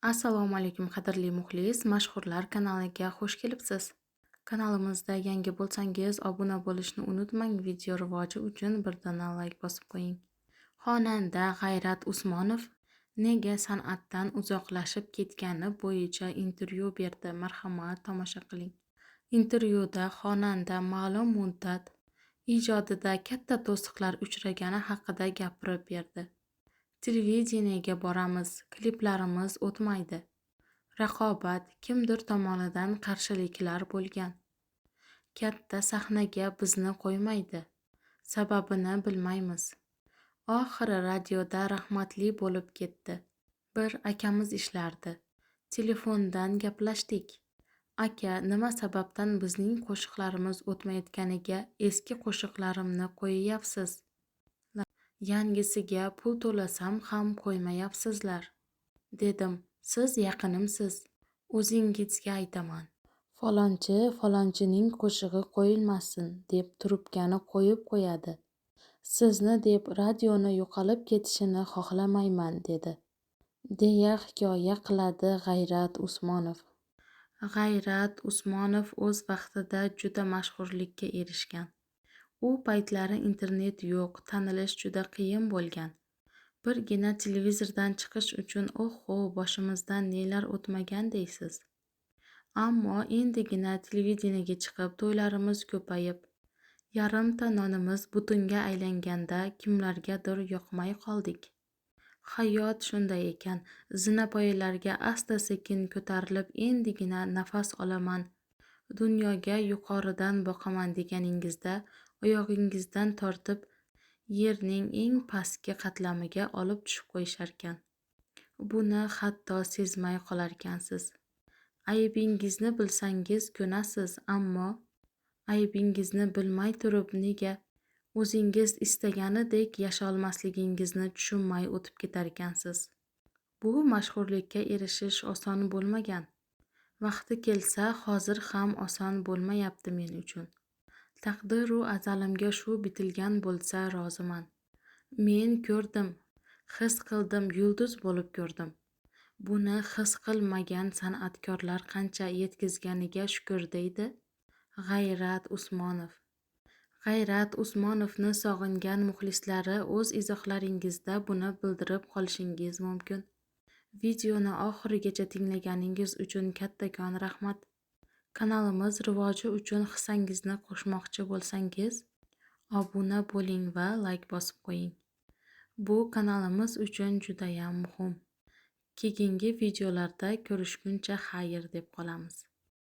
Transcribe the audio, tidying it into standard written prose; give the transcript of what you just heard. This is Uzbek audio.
Assalomu alaykum qadrli muxlis, mashhurlar kanaliga xush kelibsiz. Kanalimizda yangi bo'lsangiz obuna bo'lishni unutmang, video rivoji uchun birdana like bosib qo'ying. Xonanda G'ayrat Usmonov nega san'atdan uzoqlashib ketgani bo'yicha intervyu berdi. Marhamat, tomosha qiling. Intervyuda xonanda ma'lum muddat ijodida katta to'siqlar uchragani haqida gapirib berdi. Televideniyega boramiz, kliplarimiz o'tmaydi. Raqobat, kimdir tomonidan qarshiliklar bo'lgan. Katta sahnaga bizni qo'ymaydi. Sababini bilmaymiz. Oxiri radioda rahmatli bo'lib ketdi. Bir akamiz ishlardi. Telefondan gaplashdik. Aka, nima sababdan bizning qo'shiqlarimiz o'tmayotganiga eski qo'shiqlarimni qo'yyapsiz? Yangisiga pul to'lasam ham qo'ymayapsizlar. Dedim, siz yaqinimsiz. O'zingizga aytaman. Falonchining qo'shig'i qo'yilmasin deb trubkani qo'yib qo'yadi. Sizni deb radioni yo'qolib ketishini xohlamayman dedi. Deya hikoya qiladi G'ayrat Usmonov. G'ayrat Usmonov o'z vaqtida juda mashhurlikka erishgan. U paytlari internet yo'q, tanilish juda qiyin bo'lgan. Birgina televizordan chiqish uchun boshimizdan nelar o'tmagan deysiz. Ammo endigina televideniyega chiqib to'ylarimiz ko'payib, yarimta nonimiz butunga aylanganda kimlargadir yoqmay qoldik. Hayot shunday ekan, zinapoyalarga asta-sekin ko'tarilib endigina nafas olaman, dunyoga yuqoridan boqaman deganingizda oyog'ingizdan tortib yerning eng pastki qatlamiga olib tushib qo'yisharkan. Buni hatto sezmay qolarkansiz. Aybingizni bilsangiz ko'nasiz, ammo aybingizni bilmay turib nega o'zingiz istaganidek yasholmasligingizni tushunmay o'tib ketarkansiz. Bu mashhurlikka erishish oson bo'lmagan. Vaqti kelsa hozir ham oson bo'lmayapti men uchun. Taqdiru azalimga shu bitilgan bo'lsa roziman. Men ko'rdim, his qildim, yulduz bo'lib ko'rdim. Buni his qilmagan san'atkorlar qancha yetkazganiga shukr deydi G'ayrat Usmonov. G'ayrat Usmonovni sog'ingan muxlislari o'z izohlaringizda buni bildirib qolishingiz mumkin. Videoni oxirigacha tinglaganingiz uchun kattakon rahmat. Kanalimiz rivoji uchun hissangizni qo'shmoqchi bo'lsangiz, obuna bo'ling va like bosib qo'ying. Bu kanalimiz uchun judayam muhim. Keyingi videolarda ko'rishguncha xayr deb qolamiz.